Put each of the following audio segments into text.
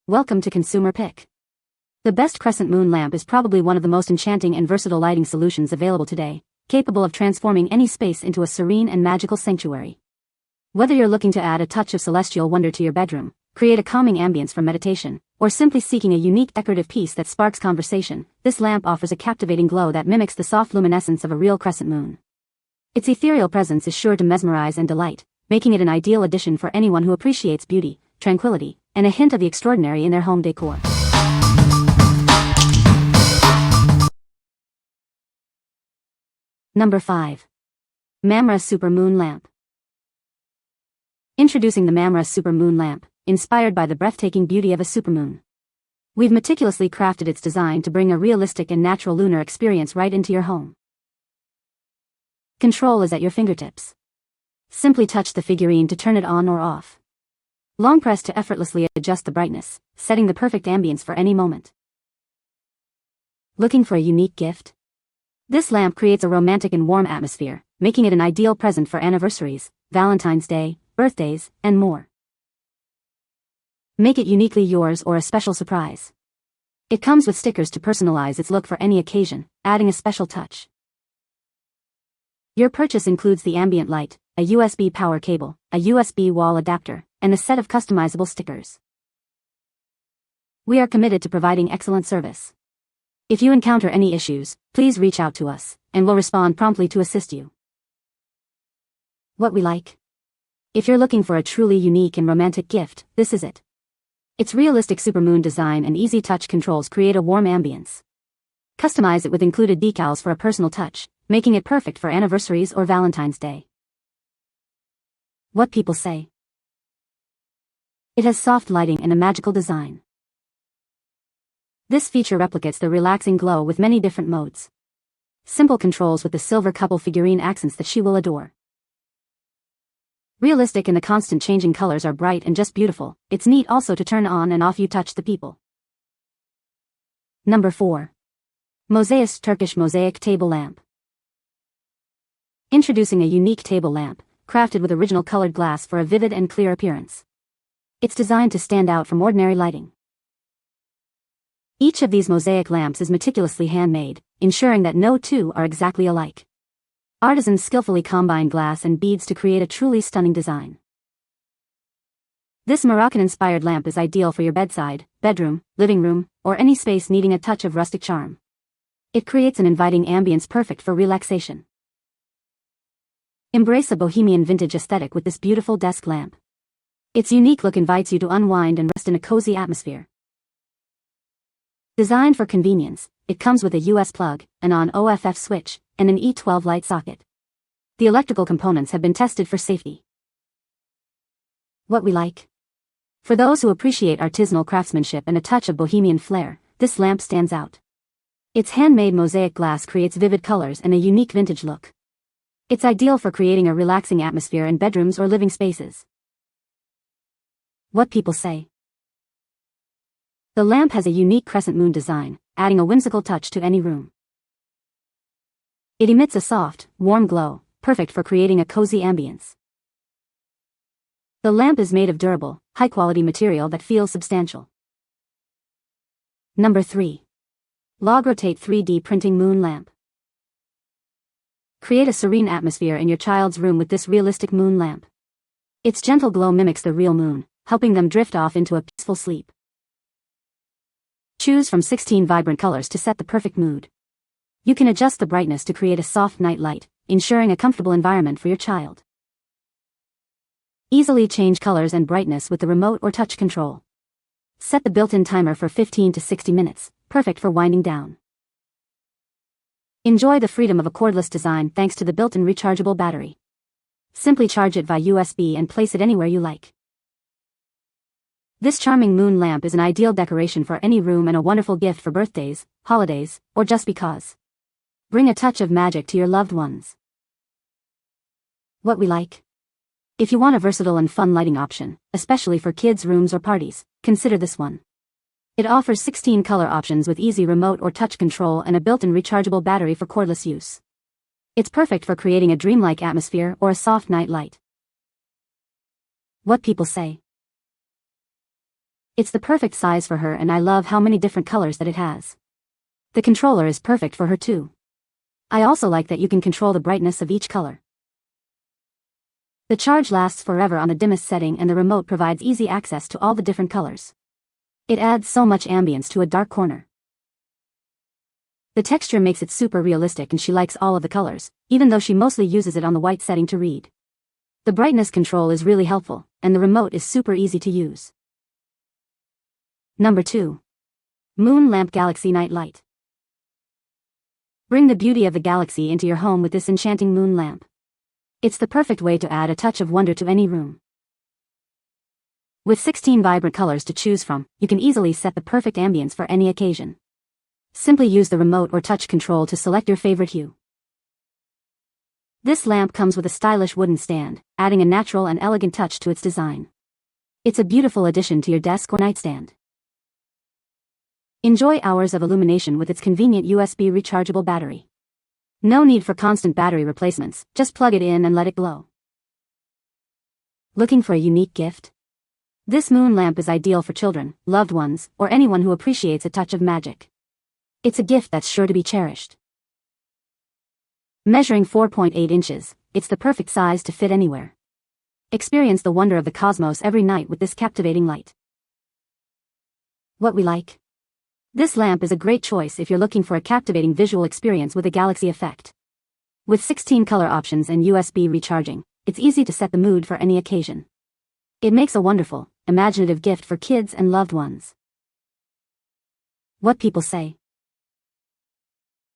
Welcome to Consumer Pick. The best Crescent Moon Lamp is probably one of the most enchanting and versatile lighting solutions available today, capable of transforming any space into a serene and magical sanctuary. Whether you're looking to add a touch of celestial wonder to your bedroom, create a calming ambience for meditation, or simply seeking a unique decorative piece that sparks conversation, this lamp offers a captivating glow that mimics the soft luminescence of a real crescent moon. Its ethereal presence is sure to mesmerize and delight, making it an ideal addition for anyone who appreciates beauty, tranquility, and a hint of the extraordinary in their home decor. Number 5. Mamre Super Moon Lamp. Introducing the Mamre Super Moon Lamp, inspired by the breathtaking beauty of a supermoon. We've meticulously crafted its design to bring a realistic and natural lunar experience right into your home. Control is at your fingertips. Simply touch the figurine to turn it on or off. Long press to effortlessly adjust the brightness, setting the perfect ambience for any moment. Looking for a unique gift? This lamp creates a romantic and warm atmosphere, making it an ideal present for anniversaries, Valentine's Day, birthdays, and more. Make it uniquely yours or a special surprise. It comes with stickers to personalize its look for any occasion, adding a special touch. Your purchase includes the ambient light, a USB power cable, a USB wall adapter, and a set of customizable stickers. We are committed to providing excellent service. If you encounter any issues, please reach out to us, and we'll respond promptly to assist you. What we like? If you're looking for a truly unique and romantic gift, this is it. Its realistic supermoon design and easy touch controls create a warm ambience. Customize it with included decals for a personal touch, making it perfect for anniversaries or Valentine's Day. What people say. It has soft lighting and a magical design. This feature replicates the relaxing glow with many different modes. Simple controls with the silver couple figurine accents that she will adore. Realistic and the constant changing colors are bright and just beautiful. It's neat also to turn on and off you touch the people. Number 4. Mozaist Turkish Mosaic Table Lamp. Introducing a unique table lamp, crafted with original colored glass for a vivid and clear appearance. It's designed to stand out from ordinary lighting. Each of these mosaic lamps is meticulously handmade, ensuring that no two are exactly alike. Artisans skillfully combine glass and beads to create a truly stunning design. This Moroccan-inspired lamp is ideal for your bedside, bedroom, living room, or any space needing a touch of rustic charm. It creates an inviting ambience perfect for relaxation. Embrace a bohemian vintage aesthetic with this beautiful desk lamp. Its unique look invites you to unwind and rest in a cozy atmosphere. Designed for convenience, it comes with a US plug, an on-off switch, and an E12 light socket. The electrical components have been tested for safety. What we like? For those who appreciate artisanal craftsmanship and a touch of bohemian flair, this lamp stands out. Its handmade mosaic glass creates vivid colors and a unique vintage look. It's ideal for creating a relaxing atmosphere in bedrooms or living spaces. What people say. The lamp has a unique crescent moon design, adding a whimsical touch to any room. It emits a soft, warm glow, perfect for creating a cozy ambience. The lamp is made of durable, high-quality material that feels substantial. Number 3. LOGROTATE 3D Printing Moon Lamp. Create a serene atmosphere in your child's room with this realistic moon lamp. Its gentle glow mimics the real moon, helping them drift off into a peaceful sleep. Choose from 16 vibrant colors to set the perfect mood. You can adjust the brightness to create a soft night light, ensuring a comfortable environment for your child. Easily change colors and brightness with the remote or touch control. Set the built-in timer for 15 to 60 minutes, perfect for winding down. Enjoy the freedom of a cordless design thanks to the built-in rechargeable battery. Simply charge it via USB and place it anywhere you like. This charming moon lamp is an ideal decoration for any room and a wonderful gift for birthdays, holidays, or just because. Bring a touch of magic to your loved ones. What we like? If you want a versatile and fun lighting option, especially for kids' rooms or parties, consider this one. It offers 16 color options with easy remote or touch control and a built-in rechargeable battery for cordless use. It's perfect for creating a dreamlike atmosphere or a soft night light. What people say. It's the perfect size for her, and I love how many different colors that it has. The controller is perfect for her too. I also like that you can control the brightness of each color. The charge lasts forever on the dimmest setting, and the remote provides easy access to all the different colors. It adds so much ambience to a dark corner. The texture makes it super realistic, and she likes all of the colors, even though she mostly uses it on the white setting to read. The brightness control is really helpful, and the remote is super easy to use. Number 2. Moon Lamp Galaxy Night Light. Bring the beauty of the galaxy into your home with this enchanting moon lamp. It's the perfect way to add a touch of wonder to any room. With 16 vibrant colors to choose from, you can easily set the perfect ambience for any occasion. Simply use the remote or touch control to select your favorite hue. This lamp comes with a stylish wooden stand, adding a natural and elegant touch to its design. It's a beautiful addition to your desk or nightstand. Enjoy hours of illumination with its convenient USB rechargeable battery. No need for constant battery replacements, just plug it in and let it glow. Looking for a unique gift? This moon lamp is ideal for children, loved ones, or anyone who appreciates a touch of magic. It's a gift that's sure to be cherished. Measuring 4.8 inches, it's the perfect size to fit anywhere. Experience the wonder of the cosmos every night with this captivating light. What we like? This lamp is a great choice if you're looking for a captivating visual experience with a galaxy effect. With 16 color options and USB recharging, it's easy to set the mood for any occasion. It makes a wonderful, imaginative gift for kids and loved ones. What people say?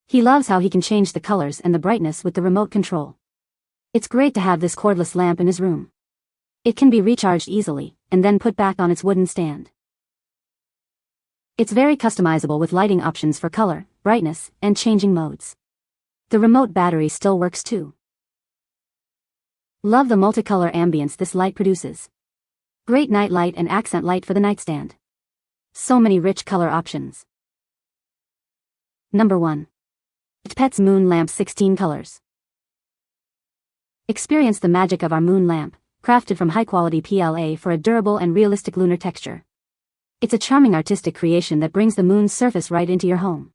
He loves how he can change the colors and the brightness with the remote control. It's great to have this cordless lamp in his room. It can be recharged easily, and then put back on its wooden stand. It's very customizable with lighting options for color, brightness, and changing modes. The remote battery still works too. Love the multicolor ambience this light produces. Great night light and accent light for the nightstand. So many rich color options. Number 1. GDPETS Moon Lamp 16 Colors. Experience the magic of our moon lamp, crafted from high-quality PLA for a durable and realistic lunar texture. It's a charming artistic creation that brings the moon's surface right into your home.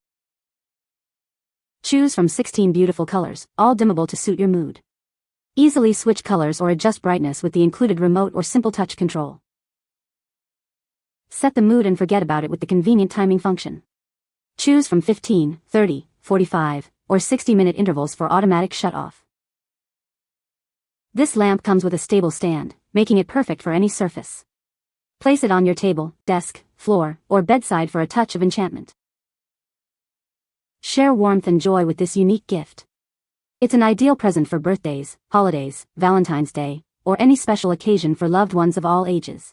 Choose from 16 beautiful colors, all dimmable to suit your mood. Easily switch colors or adjust brightness with the included remote or simple touch control. Set the mood and forget about it with the convenient timing function. Choose from 15, 30, 45, or 60-minute intervals for automatic shut-off. This lamp comes with a stable stand, making it perfect for any surface. Place it on your table, desk, floor, or bedside for a touch of enchantment. Share warmth and joy with this unique gift. It's an ideal present for birthdays, holidays, Valentine's Day, or any special occasion for loved ones of all ages.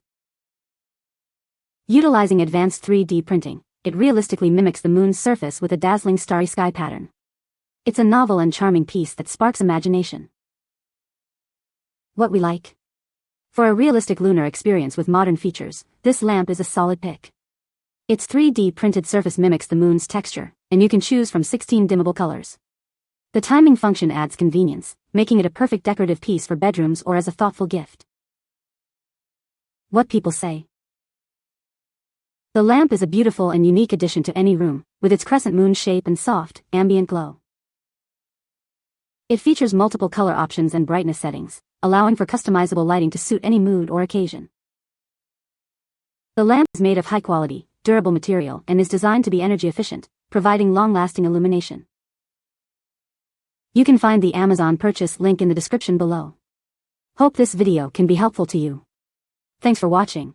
Utilizing advanced 3D printing, it realistically mimics the moon's surface with a dazzling starry sky pattern. It's a novel and charming piece that sparks imagination. What we like? For a realistic lunar experience with modern features, this lamp is a solid pick. Its 3D printed surface mimics the moon's texture, and you can choose from 16 dimmable colors. The timing function adds convenience, making it a perfect decorative piece for bedrooms or as a thoughtful gift. What people say? The lamp is a beautiful and unique addition to any room, with its crescent moon shape and soft, ambient glow. It features multiple color options and brightness settings, allowing for customizable lighting to suit any mood or occasion. The lamp is made of high-quality, durable material and is designed to be energy efficient, providing long-lasting illumination. You can find the Amazon purchase link in the description below. Hope this video can be helpful to you. Thanks for watching.